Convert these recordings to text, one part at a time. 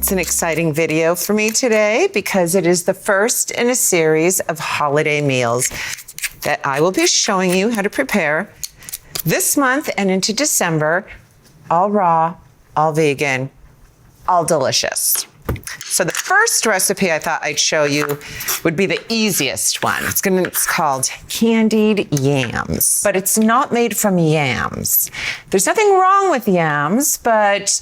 It's an exciting video for me today because it is the first in a series of holiday meals that I will be showing you how to prepare this month and into December, all raw, all vegan, all delicious. So the first recipe I thought I'd show you would be the easiest one. It's called candied yams, but it's not made from yams. There's nothing wrong with yams, but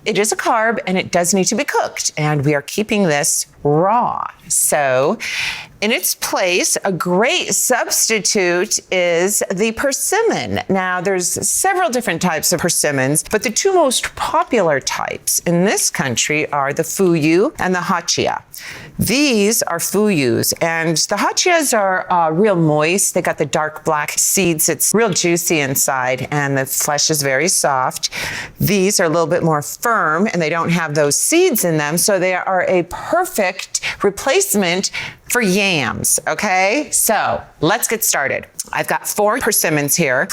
it is a carb and it does need to be cooked, and we are keeping this raw. So in its place, a great substitute is the persimmon. Now, there's several different types of persimmons, but the two most popular types in this country are the fuyu and the hachia. These are fuyus, and the hachias are real moist. They got the dark black seeds. It's real juicy inside, and the flesh is very soft. These are a little bit more firm, and they don't have those seeds in them, so they are a perfect replacement for yams, okay? So let's get started. I've got 4 persimmons here.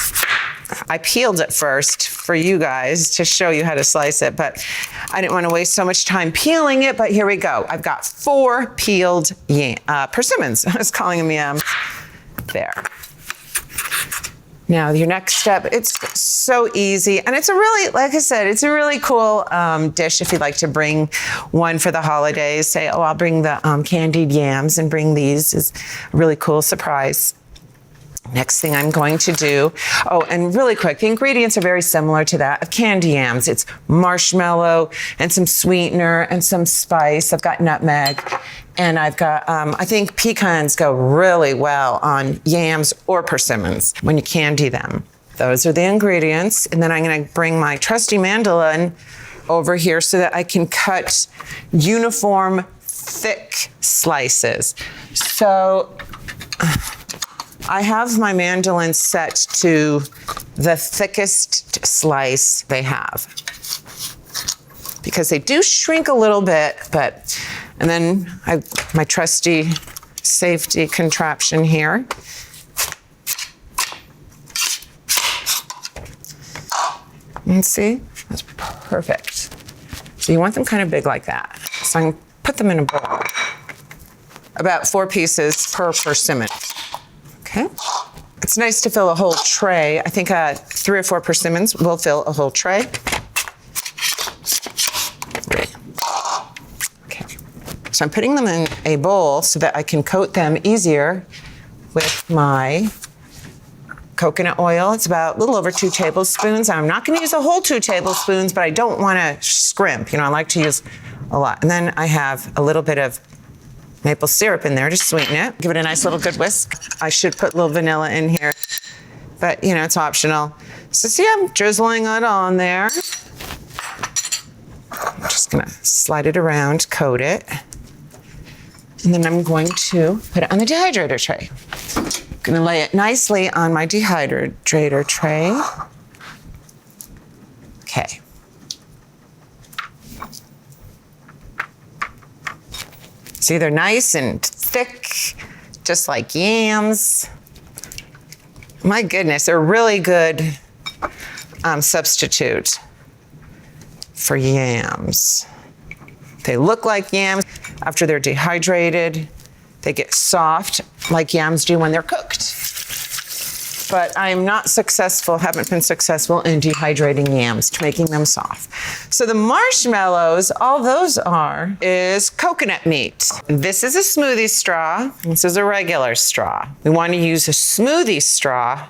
I peeled it first for you guys to show you how to slice it, but I didn't want to waste so much time peeling it, but here we go. I've got 4 peeled persimmons. I was calling them yams. There. Now, your next step, it's so easy, and it's a really, like I said, it's a really cool dish if you'd like to bring one for the holidays. Say, oh, I'll bring the candied yams and bring these. Is a really cool surprise. Next thing I'm going to do, oh, and really quick, the ingredients are very similar to that of candy yams. It's marshmallow and some sweetener and some spice. I've got nutmeg, and I've got, I think pecans go really well on yams or persimmons when you candy them. Those are the ingredients. And then I'm gonna bring my trusty mandolin over here so that I can cut uniform, thick slices. So, I have my mandolin set to the thickest slice they have because they do shrink a little bit, and then my trusty safety contraption here. And see, that's perfect. So you want them kind of big like that. So I'm gonna put them in a bowl. About 4 pieces per persimmon. Okay. It's nice to fill a whole tray. I think 3 or 4 persimmons will fill a whole tray. Okay. So I'm putting them in a bowl so that I can coat them easier with my coconut oil. It's about a little over 2 tablespoons. I'm not going to use a whole 2 tablespoons, but I don't want to scrimp. You know, I like to use a lot. And then I have a little bit of maple syrup in there to sweeten it. Give it a nice little good whisk. I should put a little vanilla in here, but you know, it's optional. So see, I'm drizzling it on there. I'm just gonna slide it around, coat it. And then I'm going to put it on the dehydrator tray. I'm gonna lay it nicely on my dehydrator tray. Okay. See, they're nice and thick, just like yams. My goodness, they're a really good substitute for yams. They look like yams. After they're dehydrated, they get soft like yams do when they're cooked. But I'm not successful, haven't been successful in dehydrating yams to making them soft. So the marshmallows, all those are is coconut meat. This is a smoothie straw. This is a regular straw. We want to use a smoothie straw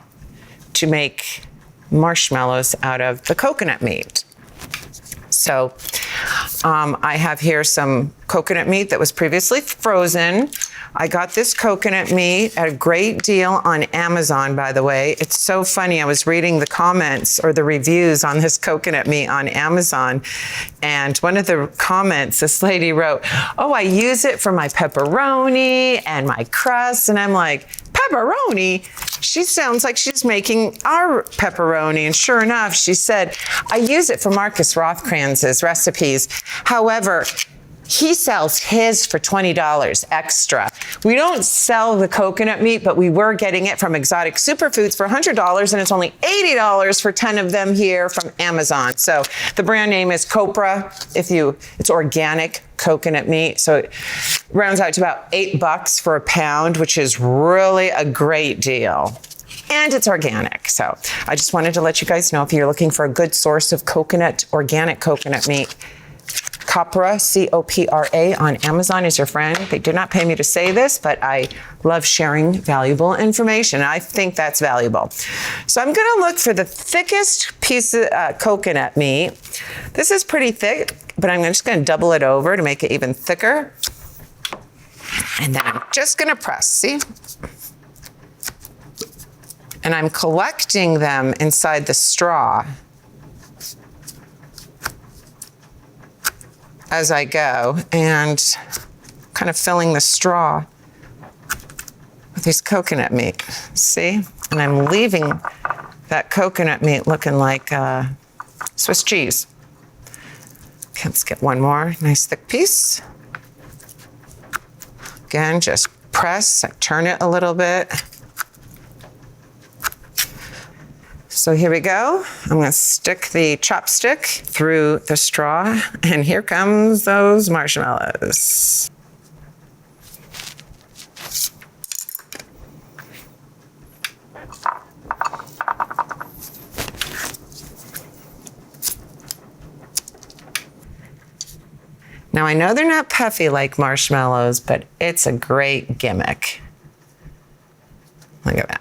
to make marshmallows out of the coconut meat. So I have here some coconut meat that was previously frozen. I got this coconut meat at a great deal on Amazon, by the way. It's so funny. I was reading the comments or the reviews on this coconut meat on Amazon, and one of the comments, this lady wrote, oh, I use it for my pepperoni and my crust. And I'm like, pepperoni? She sounds like she's making our pepperoni. And sure enough, she said, I use it for Marcus Rothkranz's recipes. However, he sells his for $20 extra, We don't sell the coconut meat, but we were getting it from Exotic Superfoods for $100, and it's only $80 for 10 of them here from Amazon. So the brand name is Copra. It's organic coconut meat. So it rounds out to about $8 for a pound, which is really a great deal. And it's organic. So I just wanted to let you guys know if you're looking for a good source of organic coconut meat, Copra, C-O-P-R-A on Amazon is your friend. They did not pay me to say this, but I love sharing valuable information. I think that's valuable. So I'm gonna look for the thickest piece of coconut meat. This is pretty thick, but I'm just gonna double it over to make it even thicker. And then I'm just gonna press, see? And I'm collecting them inside the straw as I go, and kind of filling the straw with these coconut meat, see? And I'm leaving that coconut meat looking like Swiss cheese. Okay, let's get one more nice thick piece. Again, just press, turn it a little bit. So here we go. I'm gonna stick the chopstick through the straw, and here comes those marshmallows. Now I know they're not puffy like marshmallows, but it's a great gimmick. Look at that.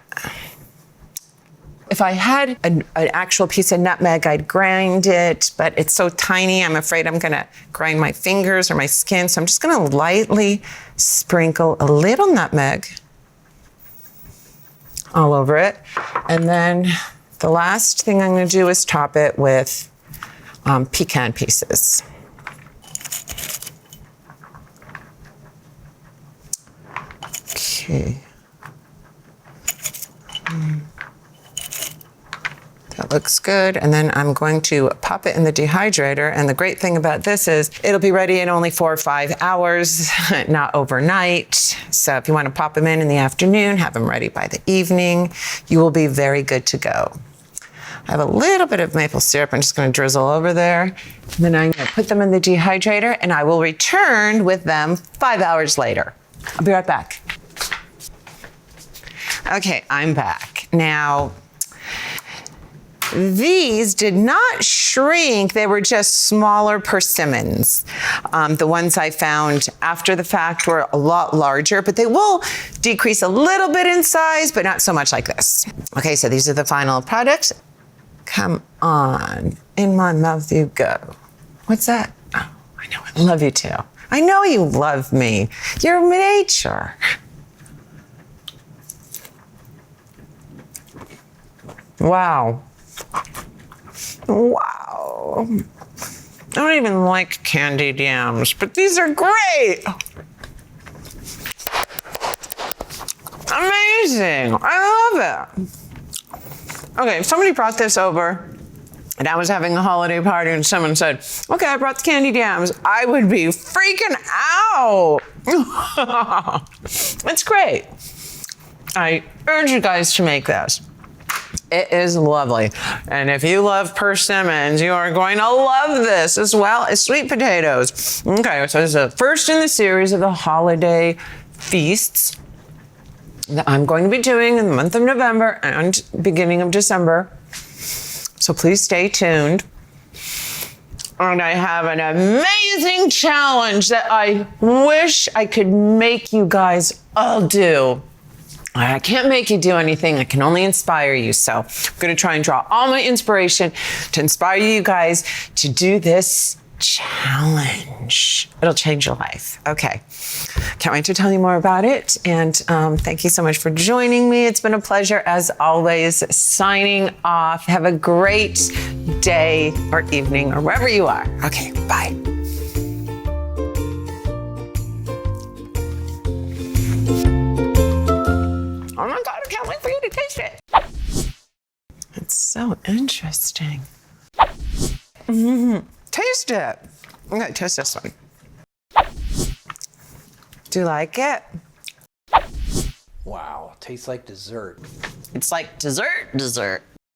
If I had an actual piece of nutmeg, I'd grind it, but it's so tiny, I'm afraid I'm gonna grind my fingers or my skin, so I'm just gonna lightly sprinkle a little nutmeg all over it. And then the last thing I'm gonna do is top it with pecan pieces. Okay. That looks good. And then I'm going to pop it in the dehydrator. And the great thing about this is it'll be ready in only 4 or 5 hours, not overnight. So if you want to pop them in the afternoon, have them ready by the evening, you will be very good to go. I have a little bit of maple syrup. I'm just going to drizzle over there. And then I'm going to put them in the dehydrator, and I will return with them 5 hours later. I'll be right back. Okay, I'm back. Now, these did not shrink. They were just smaller persimmons. The ones I found after the fact were a lot larger, but they will decrease a little bit in size, but not so much like this. Okay, so these are the final products. Come on, in my mouth you go. What's that? Oh, I know, I love you too. I know you love me. You're nature. Wow. Wow. I don't even like candied yams, but these are great. Amazing. I love it. Okay, if somebody brought this over and I was having a holiday party and someone said, okay, I brought the candied yams, I would be freaking out. It's great. I urge you guys to make this. It is lovely. And if you love persimmons, you are going to love this as well as sweet potatoes. Okay, so this is the first in the series of the holiday feasts that I'm going to be doing in the month of November and beginning of December. So please stay tuned. And I have an amazing challenge that I wish I could make you guys all do. I can't make you do anything. I can only inspire you. So I'm going to try and draw all my inspiration to inspire you guys to do this challenge. It'll change your life. Okay. Can't wait to tell you more about it. And thank you so much for joining me. It's been a pleasure as always. Signing off. Have a great day or evening or wherever you are. Okay. Bye. Oh my God, I can't wait for you to taste it. It's so interesting. Taste it. I'm gonna taste this one. Do you like it? Wow, tastes like dessert. It's like dessert.